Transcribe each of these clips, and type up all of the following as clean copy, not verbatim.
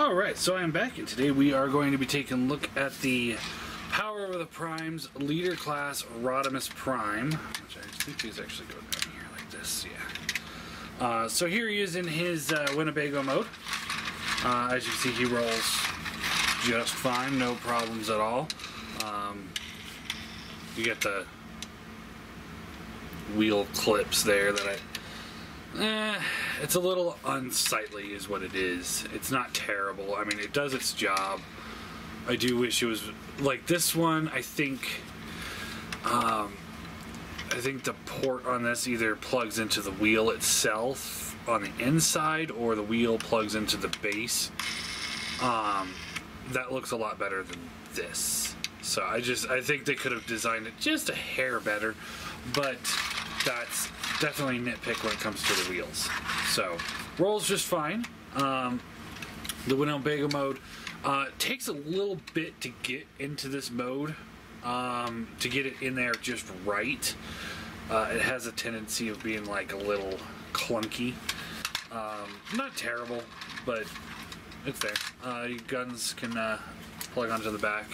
Alright, so I am back, and today we are going to be taking a look at the Power of the Primes Leader Class Rodimus Prime, which I think he's actually going down here like this, yeah. So here he is in his Winnebago mode. As you can see, he rolls just fine, no problems at all. You get the wheel clips there that it's a little unsightly is what it is. It's not terrible. I mean, it does its job. I do wish it was like this one. I think the port on this either plugs into the wheel itself on the inside or the wheel plugs into the base. That looks a lot better than this. So I think they could have designed it just a hair better, but that's definitely nitpick when it comes to the wheels. So rolls just fine. The Winnebago mode takes a little bit to get into this mode, to get it in there just right. It has a tendency of being like a little clunky. Not terrible, but it's there. Your guns can plug onto the back.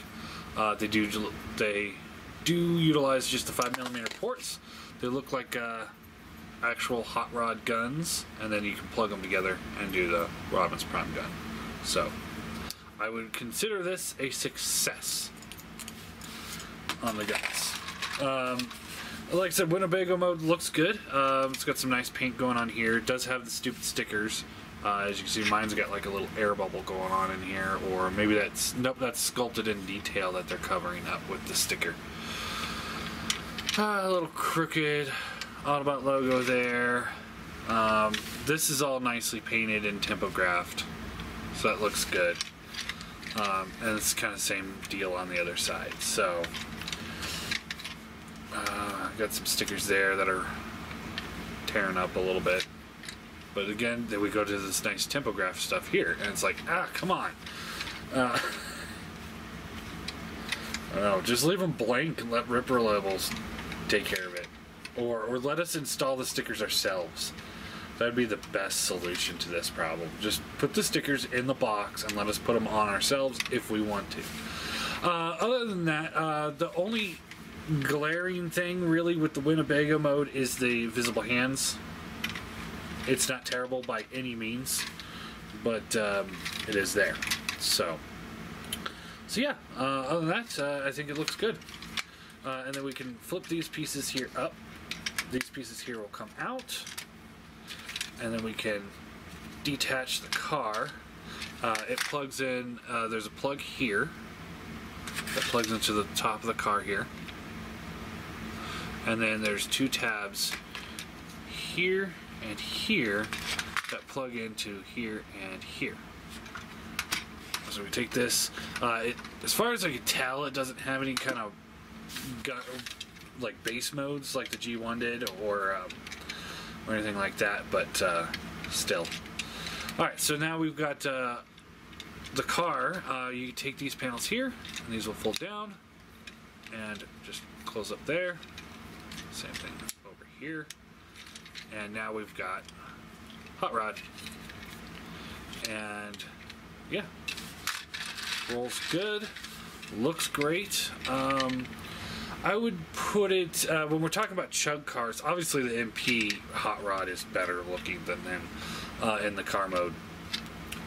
They do utilize just the 5mm ports. They look like actual hot rod guns, and then you can plug them together and do the Rodimus Prime gun. So I would consider this a success on the guns. Like I said, Winnebago mode looks good. It's got some nice paint going on here. It does have the stupid stickers. As you can see, mine's got like a little air bubble going on in here, or maybe that's sculpted in detail that they're covering up with the sticker. A little crooked Autobot logo there. This is all nicely painted and typographed, so that looks good. And it's kind of the same deal on the other side. So got some stickers there that are tearing up a little bit. But again, then we go to this nice typograph stuff here, and it's like, come on. I don't know, just leave them blank and let Ripper Levels take care of it. Or let us install the stickers ourselves. That'd be the best solution to this problem. Just put the stickers in the box and let us put them on ourselves if we want to. Other than that, the only glaring thing really with the Winnebago mode is the visible hands. It's not terrible by any means, but it is there. So yeah, other than that, I think it looks good. And then we can flip these pieces here up. These pieces here will come out. And then we can detach the car. It plugs in, there's a plug here that plugs into the top of the car here. And then there's two tabs here and here that plug into here and here. So we take this. As far as I can tell, it doesn't have any kind of like base modes like the G1 did, or anything like that. But still. All right. So now we've got the car. You take these panels here, and these will fold down, and just close up there. Same thing over here. And now we've got hot rod, and yeah, rolls good, looks great. I would put it, when we're talking about chug cars, obviously the MP hot rod is better looking than them in the car mode.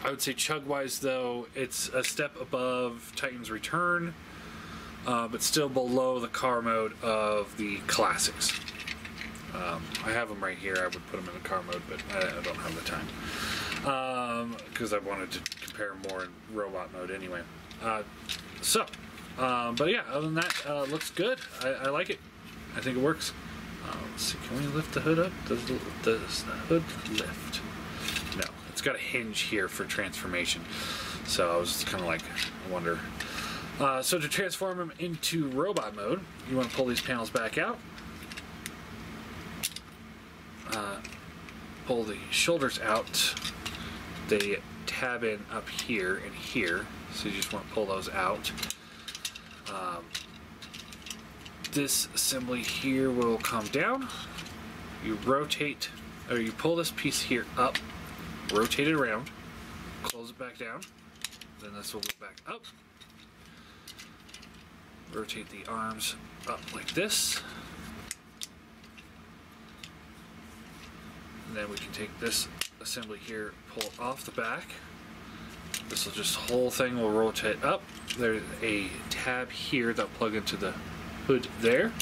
I would say chug wise though, it's a step above Titan's Return, but still below the car mode of the classics. I have them right here. I would put them in the car mode, but I don't have the time because I wanted to compare more in robot mode anyway. But yeah, other than that, looks good. I like it. I think it works. Let's see, can we lift the hood up? Does the hood lift? No, it's got a hinge here for transformation. So I was kind of like, I wonder. So to transform them into robot mode, you want to pull these panels back out. Pull the shoulders out. They tab in up here and here, so you just want to pull those out. This assembly here will come down. You rotate, or you pull this piece here up, rotate it around, close it back down, Then this will go back up. Rotate the arms up like this. And then we can take this assembly here, pull it off the back. This will just, whole thing will rotate up. There's a tab here that'll plug into the hood there.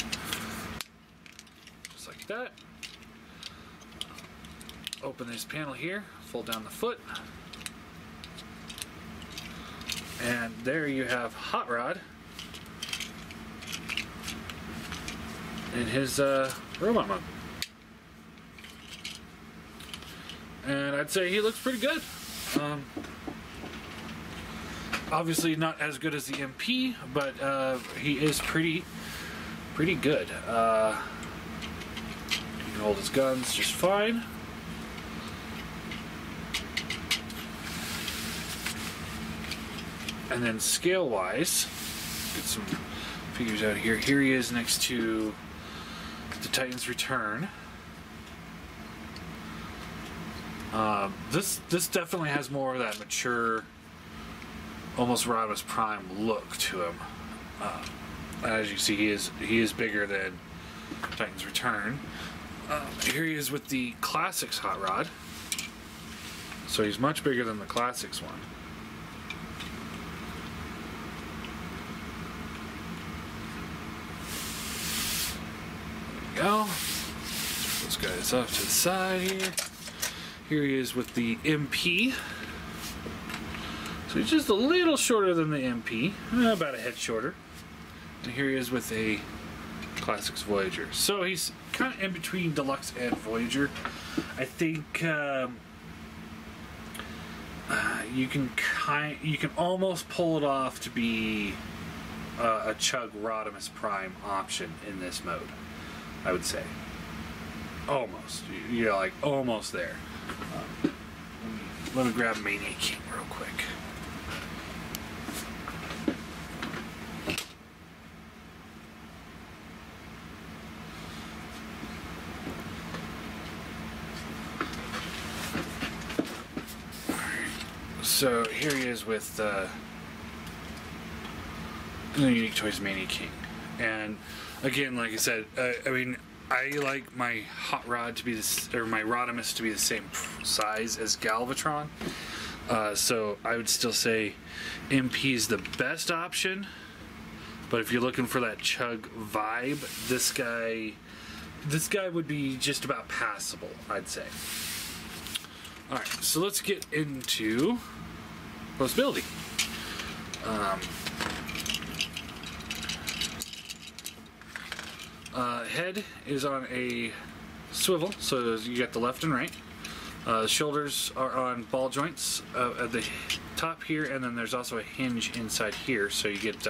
Just like that. Open this panel here, fold down the foot. And there you have Hot Rod in his robot mode. And I'd say he looks pretty good. Obviously not as good as the MP, but he is pretty good. He can hold his guns just fine. And then scale-wise, get some figures out here. Here he is next to the Titan's Return. This definitely has more of that mature, almost Rodimus Prime look to him. As you see, he is bigger than Titan's Return. Here he is with the Classics Hot Rod. So he's much bigger than the Classics one. There we go. Those guys off to the side here. Here he is with the MP. So he's just a little shorter than the MP, about a head shorter. And here he is with a Classics Voyager. So he's kind of in between Deluxe and Voyager. I think you can almost pull it off to be a Chug Rodimus Prime option in this mode. I would say almost. You're like almost there. Let me grab Maniac King real quick. So here he is with the Unique Toys Maniac King, and again, like I said, I mean, I like my Hot Rod to be this, or my Rodimus to be the same size as Galvatron. So I would still say MP is the best option, but if you're looking for that Chug vibe, this guy would be just about passable, I'd say. All right, so let's get into post-building. Head is on a swivel, so you got the left and right. Shoulders are on ball joints at the top here, and then there's also a hinge inside here, so you get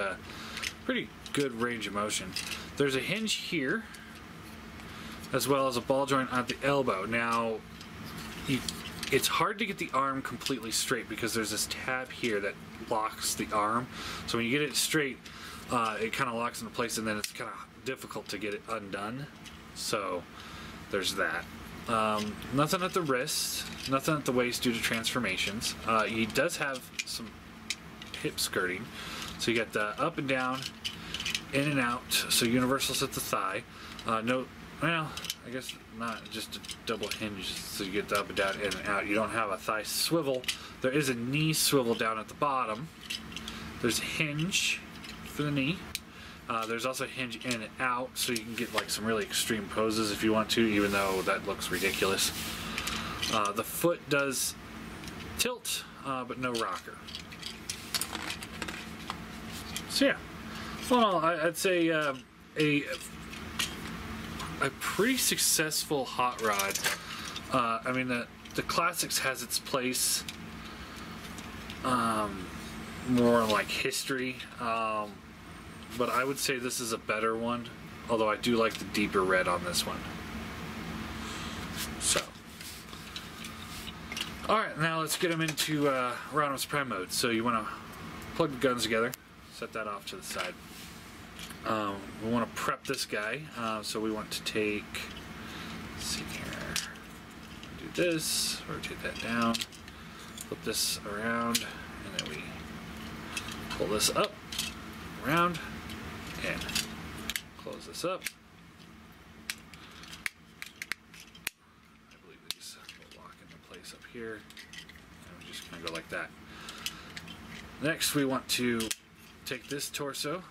pretty good range of motion. There's a hinge here, as well as a ball joint at the elbow. Now, it's hard to get the arm completely straight because there's this tab here that locks the arm. So when you get it straight, it kind of locks into place, and then it's kind of difficult to get it undone. So there's that. Nothing at the wrist, nothing at the waist due to transformations. He does have some hip skirting, so you got the up and down, in and out, so universals at the thigh. No, well, I guess not, just a double hinge, so you get the up and down, in and out. You don't have a thigh swivel. There is a knee swivel down at the bottom. There's a hinge for the knee. There's also a hinge in and out, so you can get like some really extreme poses if you want to, even though that looks ridiculous. The foot does tilt, but no rocker. So yeah, well, I'd say a pretty successful Hot Rod. I mean, the Classics has its place, more like history. But I would say this is a better one, although I do like the deeper red on this one. So, alright, now let's get them into Rodimus Prime mode. So you want to plug the guns together, set that off to the side. We want to prep this guy, so we want to take, let's see here, do this, rotate that down, flip this around, and then we pull this up, around, and close this up. I believe these will lock into place up here. And we're just going to go like that. Next, we want to take this torso,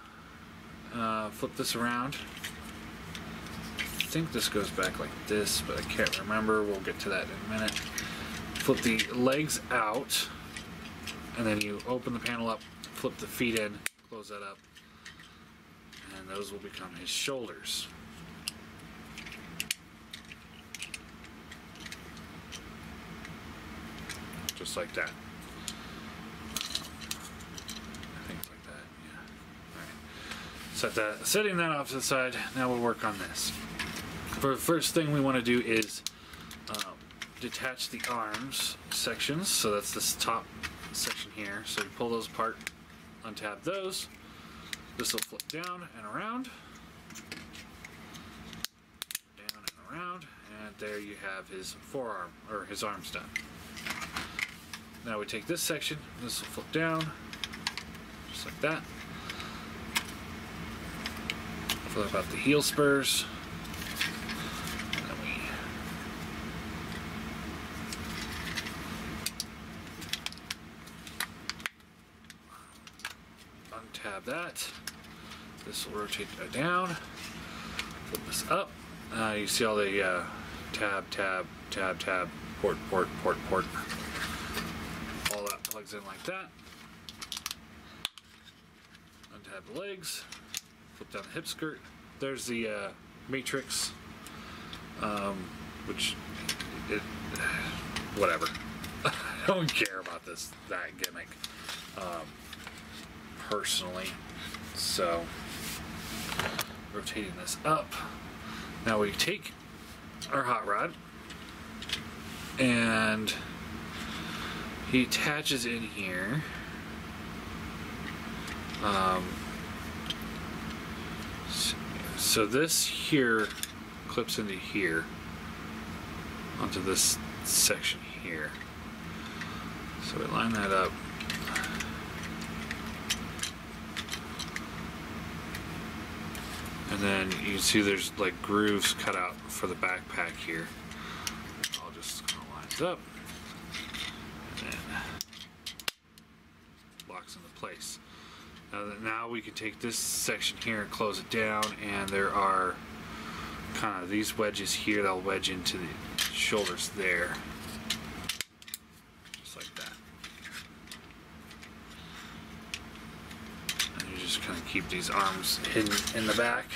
flip this around. I think this goes back like this, but I can't remember. We'll get to that in a minute. Flip the legs out, and then you open the panel up, flip the feet in, close that up, and those will become his shoulders. Just like that. Things like that, yeah. Alright. Setting that off to the side, now we'll work on this. For the first thing we want to do is detach the arms sections. So that's this top section here. So you pull those apart, untab those. This will flip down and around. Down and around. And there you have his forearm, or his arms done. Now we take this section, this will flip down, just like that. Flip out the heel spurs. And then we untab that. This will rotate that down. Flip this up. You see all the tab, tab, tab, tab, port, port, port, port. All that plugs in like that. Untab the legs. Flip down the hip skirt. There's the matrix, which whatever. I don't care about that gimmick personally. So rotating this up. Now we take our hot rod and he attaches in here. So this here clips into here, onto this section here. So we line that up. And then you can see there's like grooves cut out for the backpack here. I'll just line it up. And then locks into place. Now we can take this section here and close it down, and there are kind of these wedges here that'll wedge into the shoulders there. Just like that. And you just kind of keep these arms hidden in the back.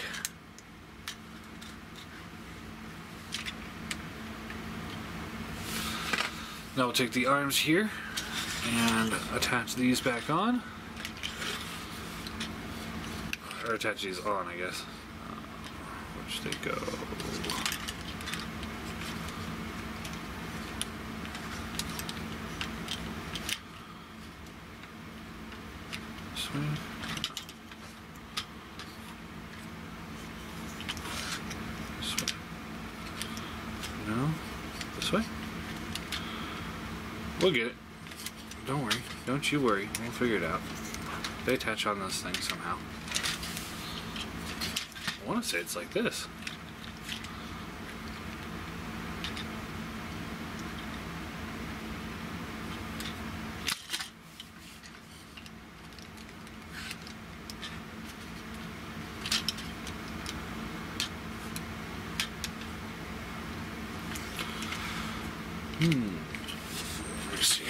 Now we'll take the arms here and attach these back on. Or attach these on, I guess. Which they go. This way. This way. No. This way. We'll get it. Don't worry. Don't you worry. We'll figure it out. They attach on this thing somehow. I want to say it's like this. Let's see.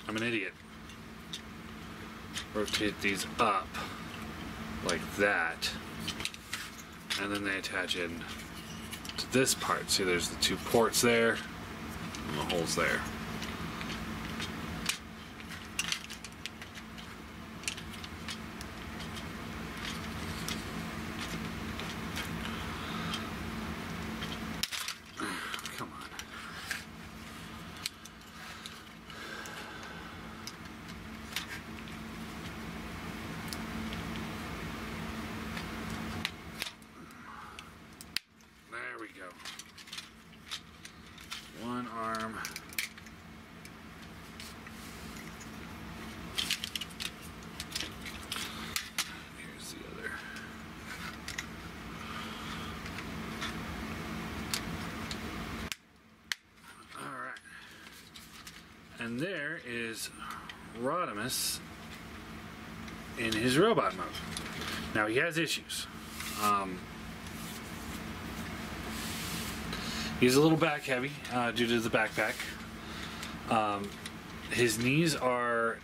I'm an idiot. Rotate these up like that, and then they attach in to this part. See, there's the two ports there and the holes there. one arm. Here's the other. Alright. And there is Rodimus in his robot mode. Now he has issues. He's a little back heavy due to the backpack. His knees are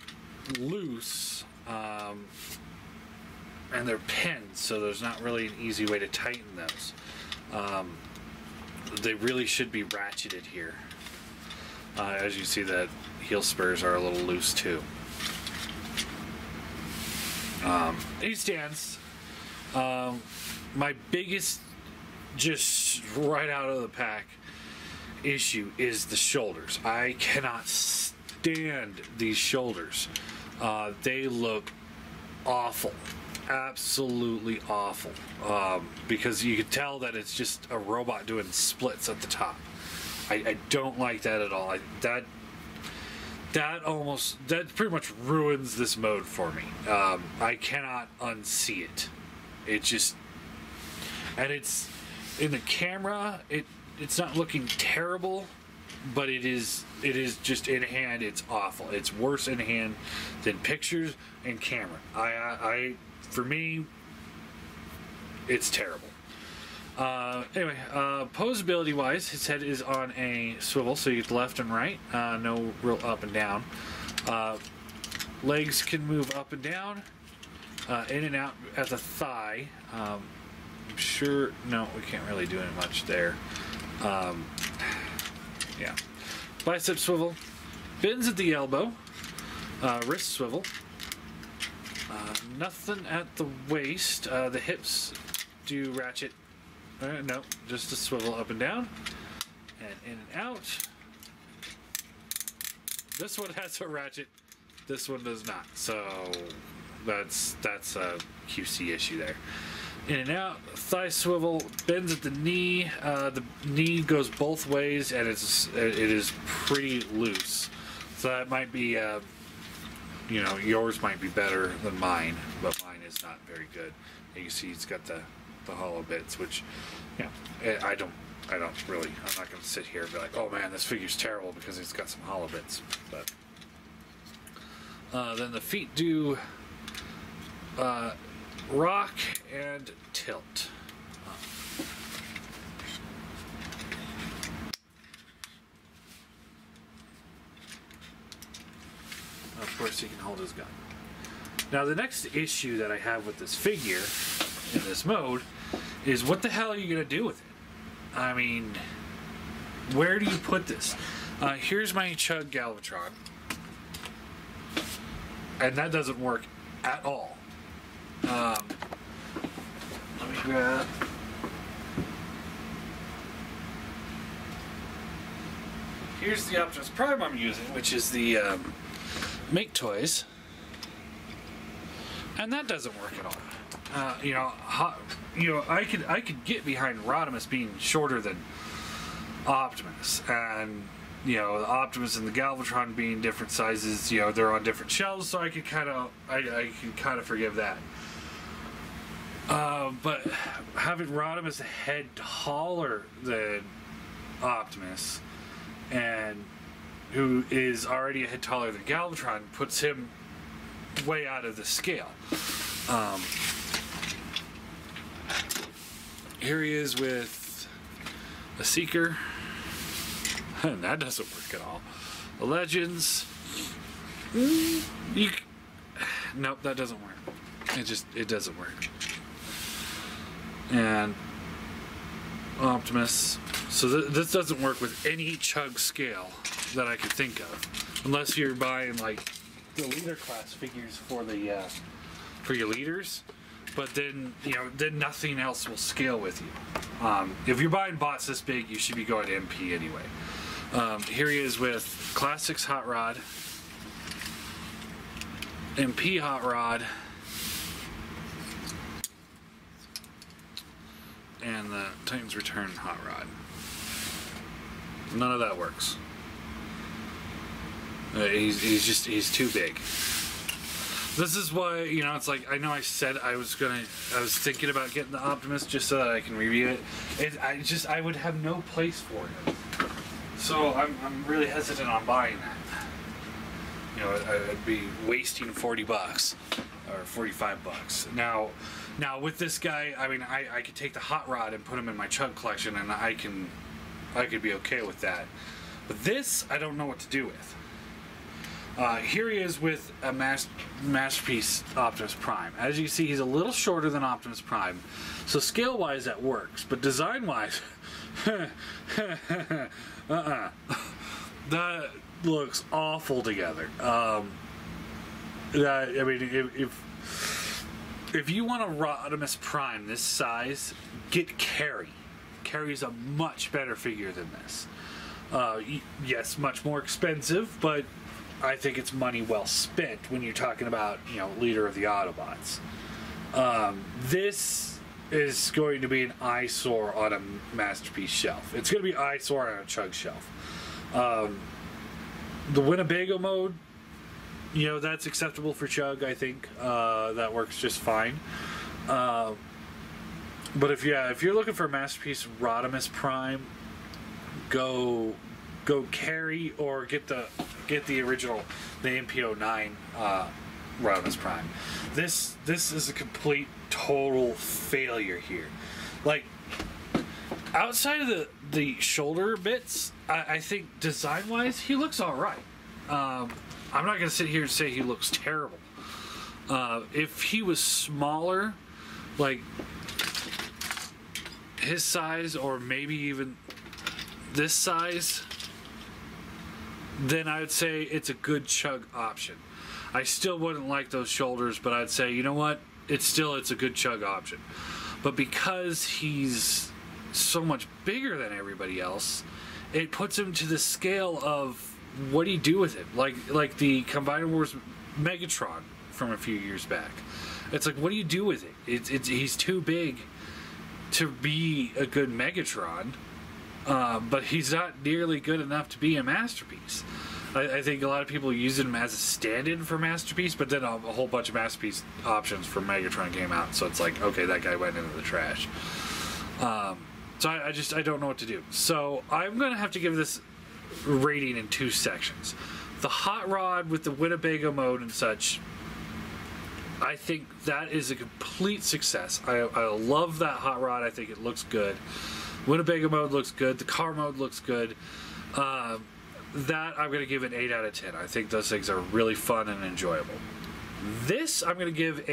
loose and they're pinned, so there's not really an easy way to tighten those. They really should be ratcheted here. As you see, the heel spurs are a little loose too. He stands. My biggest, just right out of the pack, issue is the shoulders. I cannot stand these shoulders. They look awful. Absolutely awful. Because you could tell that it's just a robot doing splits at the top. I don't like that at all. That pretty much ruins this mode for me. I cannot unsee it. It just, and it's in the camera. It's not looking terrible, but it is just in hand. It's awful. It's worse in hand than pictures and camera. For me, it's terrible. Anyway, posability wise, his head is on a swivel, so you get left and right, no real up and down. Legs can move up and down, in and out at the thigh. I'm sure, no, we can't really do any much there. Yeah. Bicep swivel, bends at the elbow, wrist swivel, nothing at the waist. The hips do ratchet. No, just a swivel up and down, and in and out. This one has a ratchet, this one does not, so that's a QC issue there. In and out, thigh swivel, bends at the knee. The knee goes both ways, and it is pretty loose. So that might be, yours might be better than mine, but mine is not very good. You see, it's got the hollow bits, which, I don't really, I'm not going to sit here and be like, oh man, this figure's terrible because it's got some hollow bits. But then the feet do rock and tilt. Of course, he can hold his gun. Now, the next issue that I have with this figure in this mode is, what the hell are you going to do with it? I mean, where do you put this? Here's my Chug Galvatron, and that doesn't work at all. Let me grab. Here's the Optimus Prime I'm using, which is the Make Toys, and that doesn't work at all. I could get behind Rodimus being shorter than Optimus, and the Optimus and the Galvatron being different sizes. They're on different shelves, so I can kind of forgive that. But having Rodimus a head taller than Optimus, and who is already a head taller than Galvatron, puts him way out of the scale. Here he is with a Seeker, and that doesn't work at all. The Legends, nope, that doesn't work. It doesn't work. And Optimus. So this doesn't work with any Chug scale that I could think of, unless you're buying like the leader class figures for the for your leaders. But then then nothing else will scale with you. If you're buying bots this big, you should be going to MP anyway. Here he is with Classics Hot Rod, MP Hot Rod, and the Titans Return Hot Rod. None of that works. He's too big. This is why, you know, it's like, I know I said I was thinking about getting the Optimus just so that I can review it. I would have no place for it. So I'm really hesitant on buying that. You know, I'd be wasting $40 or $45. Now with this guy, I mean, I could take the hot rod and put him in my Chug collection, and I could be okay with that. But this, I don't know what to do with. Here he is with a Masterpiece Optimus Prime. As you see, he's a little shorter than Optimus Prime, so scale-wise that works. But design-wise, that looks awful together. I mean, if you want a Rodimus Prime this size, get Carrie. Carrie's a much better figure than this. Yes, much more expensive, but I think it's money well spent when you're talking about, you know, leader of the Autobots. This is going to be an eyesore on a Masterpiece shelf. It's going to be eyesore on a Chug shelf. The Winnebago mode, you know, that's acceptable for Chug, I think. That works just fine. But if you're looking for a Masterpiece Rodimus Prime, go Carry or get the original, the MPO9 Rodimus Prime. This is a complete total failure here. Like, outside of the shoulder bits, I think design wise he looks all right. I'm not gonna sit here and say he looks terrible. If he was smaller, like his size, or maybe even this size, then I would say it's a good Chug option. I still wouldn't like those shoulders, but I'd say, you know what? It's a good Chug option. But because he's so much bigger than everybody else, it puts him to the scale of what do you do with it? Like the Combiner Wars Megatron from a few years back. It's like, what do you do with it? He's too big to be a good Megatron. But he's not nearly good enough to be a Masterpiece. I think a lot of people use him as a stand-in for Masterpiece, but then a whole bunch of Masterpiece options for Megatron came out, so it's like, okay, that guy went into the trash. So I don't know what to do. So I'm going to have to give this rating in two sections. The hot rod with the Winnebago mode and such, I think that is a complete success. I love that hot rod. I think it looks good. Winnebago mode looks good. The car mode looks good. That I'm going to give an 8 out of 10. I think those things are really fun and enjoyable. This I'm going to give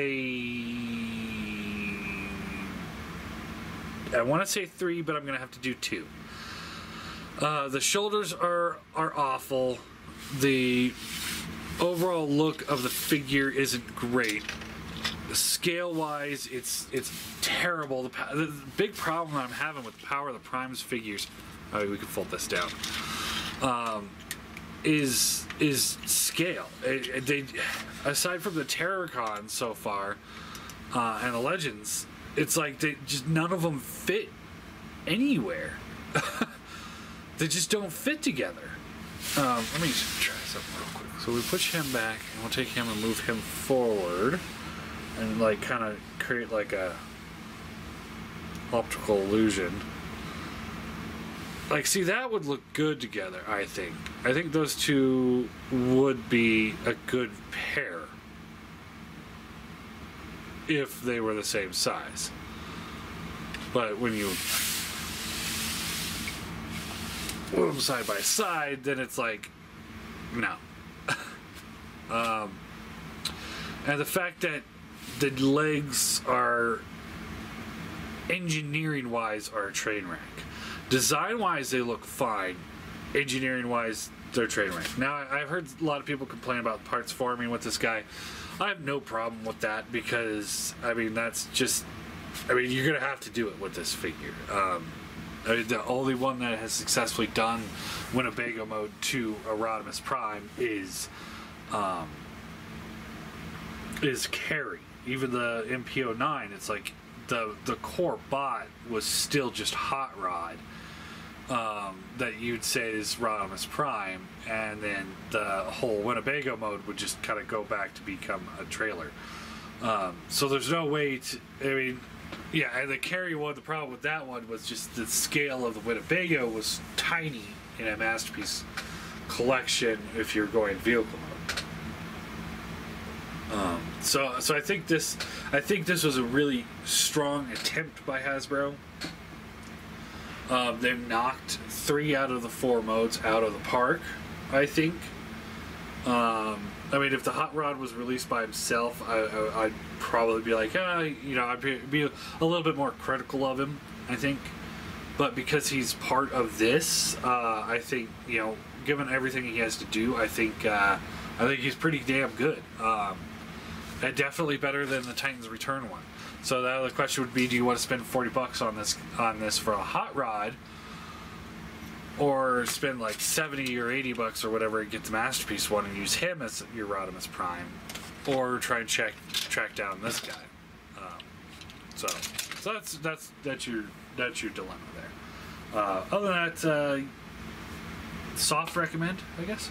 I want to say 3, but I'm going to have to do 2. The shoulders are awful. The overall look of the figure isn't great. Scale-wise, it's terrible. The big problem I'm having with the Power of the Primes figures, we can fold this down, is scale. They, aside from the Terrorcon so far and the Legends, it's like none of them fit anywhere. They just don't fit together. Let me just try something real quick. So we push him back, and we'll take him and move him forward. And like kind of create like a optical illusion. Like, see, that would look good together, I think. I think those two would be a good pair if they were the same size. But when you put them side by side, then it's like, no. And the fact that the legs are, engineering-wise, are a train wreck. Design-wise, they look fine. Engineering-wise, they're a train wreck. Now, I've heard a lot of people complain about parts forming with this guy. I have no problem with that because, I mean, that's just, I mean, you're going to have to do it with this figure. I mean, the only one that has successfully done Winnebago mode to a Rodimus Prime is Carrie. Even the MPO9, it's like the core bot was still just hot rod. that you'd say is Rodimus Prime, and then the whole Winnebago mode would just kind of go back to become a trailer. So there's no way to, I mean, yeah, and the carry one, the problem with that one was just the scale of the Winnebago was tiny in a Masterpiece collection if you're going vehicle mode. So I think this was a really strong attempt by Hasbro. They knocked 3 out of the 4 modes out of the park, I think. I mean, if the Hot Rod was released by himself, I'd probably be like, you know, I'd be a little bit more critical of him, I think. But because he's part of this, I think, you know, given everything he has to do, I think he's pretty damn good. And definitely better than the Titans Return one. So the other question would be, do you want to spend $40 on this for a Hot Rod, or spend like $70 or $80 or whatever and get the Masterpiece one and use him as your Rodimus Prime, or try and track down this guy? So that's your dilemma there. Other than that, soft recommend, I guess.